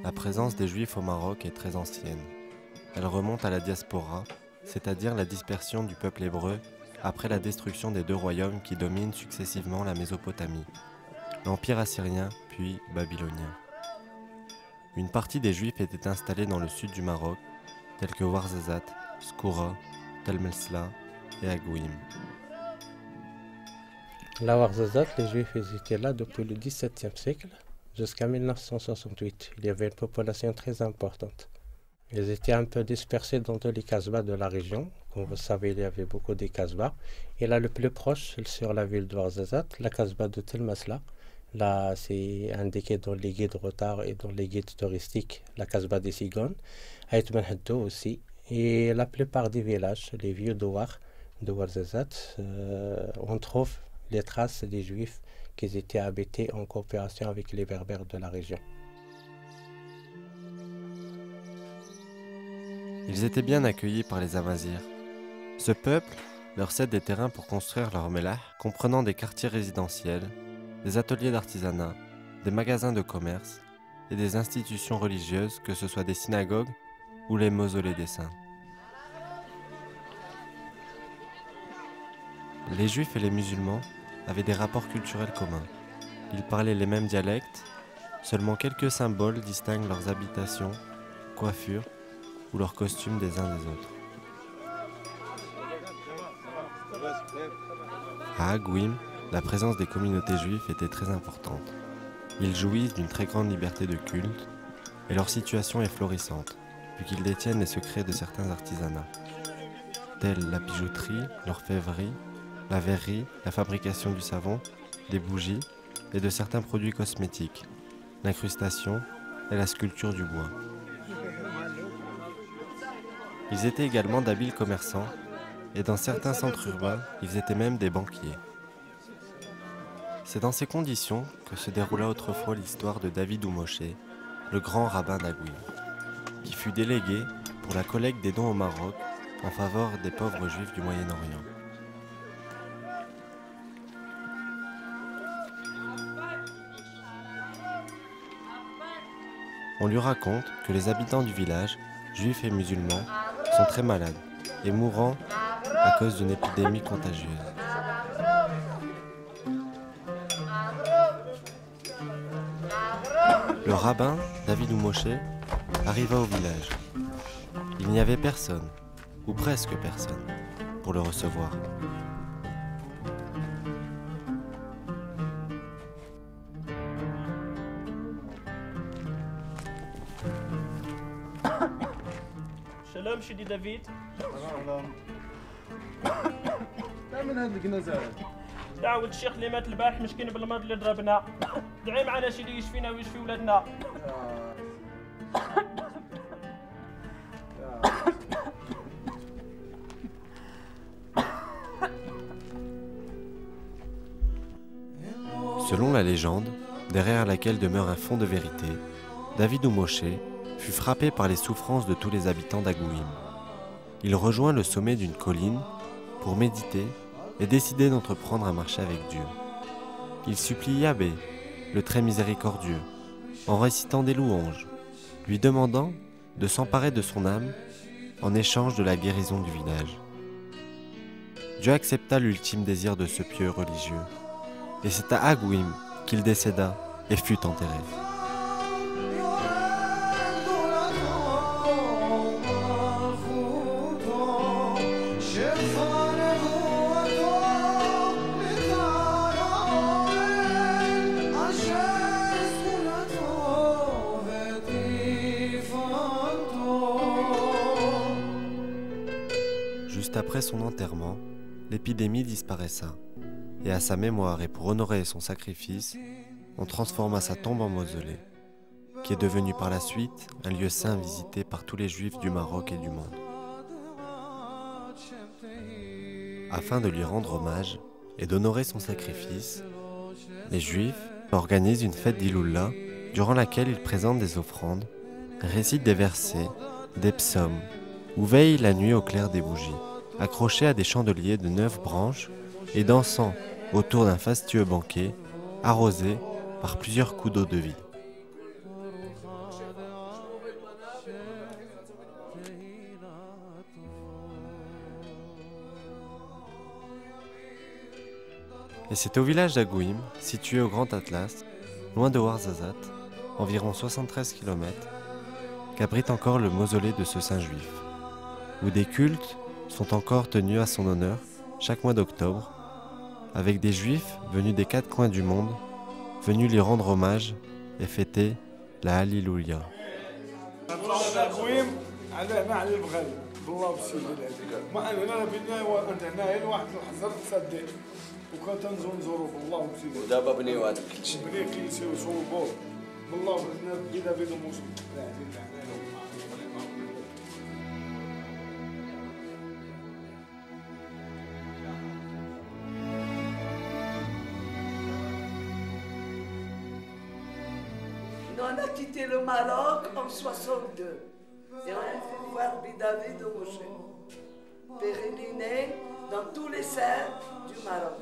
La présence des Juifs au Maroc est très ancienne. Elle remonte à la diaspora, c'est-à-dire la dispersion du peuple hébreu après la destruction des deux royaumes qui dominent successivement la Mésopotamie, l'Empire assyrien puis babylonien. Une partie des Juifs était installée dans le sud du Maroc, tels que Ouarzazate, Skoura, Tel Mesla et Agouim. La Ouarzazate, les Juifs ils étaient là depuis le XVIIe siècle jusqu'à 1968. Il y avait une population très importante. Ils étaient un peu dispersés dans tous les casbahs de la région. Comme vous savez, il y avait beaucoup de casbahs. Et là, le plus proche, sur la ville de Ouarzazate, la casbah de Tel Mesla. Là, c'est indiqué dans les guides retard et dans les guides touristiques, la casbah des Cigognes, Aït Ben Haddo aussi. Et la plupart des villages, les vieux douars de Ouarzazate, on trouve les traces des Juifs qui étaient habités en coopération avec les Berbères de la région. Ils étaient bien accueillis par les Amazirs. Ce peuple leur cède des terrains pour construire leur mélah, comprenant des quartiers résidentiels, des ateliers d'artisanat, des magasins de commerce et des institutions religieuses, que ce soit des synagogues ou les mausolées des saints. Les Juifs et les musulmans avaient des rapports culturels communs. Ils parlaient les mêmes dialectes, seulement quelques symboles distinguent leurs habitations, coiffures ou leurs costumes des uns des autres. À Agouim, la présence des communautés juives était très importante. Ils jouissent d'une très grande liberté de culte et leur situation est florissante, vu qu'ils détiennent les secrets de certains artisanats, tels la bijouterie, l'orfèvrerie, la verrerie, la fabrication du savon, des bougies et de certains produits cosmétiques, l'incrustation et la sculpture du bois. Ils étaient également d'habiles commerçants et dans certains centres urbains, ils étaient même des banquiers. C'est dans ces conditions que se déroula autrefois l'histoire de David Oumoshe, le grand rabbin d'Agouim, qui fut délégué pour la collecte des dons au Maroc en faveur des pauvres juifs du Moyen-Orient. On lui raconte que les habitants du village, juifs et musulmans, sont très malades et mourants à cause d'une épidémie contagieuse. Le rabbin, David Oumoshe, arriva au village. Il n'y avait personne, ou presque personne, pour le recevoir. سلام سيدي دافيد. من هاد الكنزات دعوة الشيخ اللي مات البارح مسكين بالمرض اللي ضربنا. دعي معنا سيدي يشفينا ويشفي ولادنا. Selon la légende, derrière laquelle demeure un fond de vérité, David Oumoshe fut frappé par les souffrances de tous les habitants d'Agouim. Il rejoint le sommet d'une colline pour méditer et décider d'entreprendre un marché avec Dieu. Il supplie Yahvé, le très miséricordieux, en récitant des louanges, lui demandant de s'emparer de son âme en échange de la guérison du village. Dieu accepta l'ultime désir de ce pieux religieux, et c'est à Agouim qu'il décéda et fut enterré. Juste après son enterrement, l'épidémie disparaissa, et à sa mémoire et pour honorer son sacrifice, on transforma sa tombe en mausolée, qui est devenu par la suite un lieu saint visité par tous les juifs du Maroc et du monde. Afin de lui rendre hommage et d'honorer son sacrifice, les juifs organisent une fête d'Iloula durant laquelle ils présentent des offrandes, récitent des versets, des psaumes, ou veillent la nuit au clair des bougies, accrochés à des chandeliers de 9 branches et dansant autour d'un fastueux banquet arrosé par plusieurs coups d'eau de vie. Et c'est au village d'Agouim, situé au Grand Atlas, loin de Ouarzazate, environ 73 km, qu'abrite encore le mausolée de ce saint juif, où des cultes sont encore tenus à son honneur chaque mois d'octobre, avec des juifs venus des 4 coins du monde, venus lui rendre hommage et fêter la Alléluia. ودابا بنيو هذاك الشيء بني كلشي وصوبوه بالله بدا بينهم موسم لا On a quitté le Maroc en 62 et on a fait voir Bidavid de Moshe, pèleriné dans tous les saints du Maroc.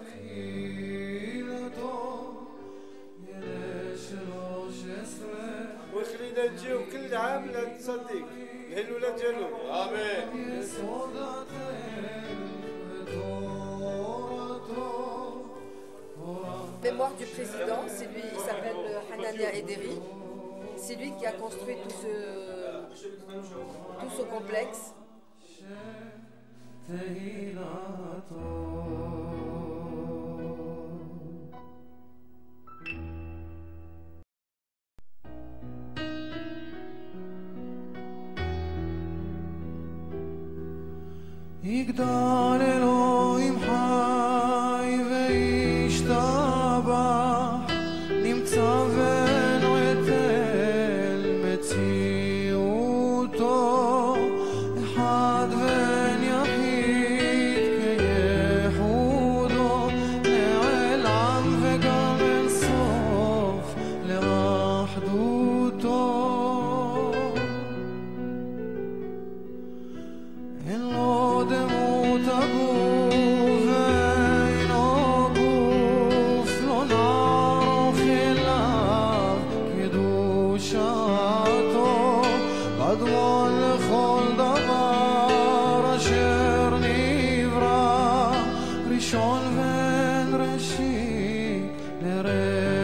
وخلينا نجيو كل عام لا تصدق الهلولة ديالو امين. Mémoire du président, c'est lui, il s'appelle Hanania Ederi. C'est lui qui a construit tout ce complexe. יגדל אלוהים חי וישתבח, נמצא ונועטל מציאותו, אחד ואין יחיד כייחודו, לעולם וגם אין סוף לאחדותו. אין לו דמות הגוף ואינו גוף, לא נערוך אליו קדושתו, קדמון לכל דבר אשר נברא, ראשון ואין ראשית לרגע.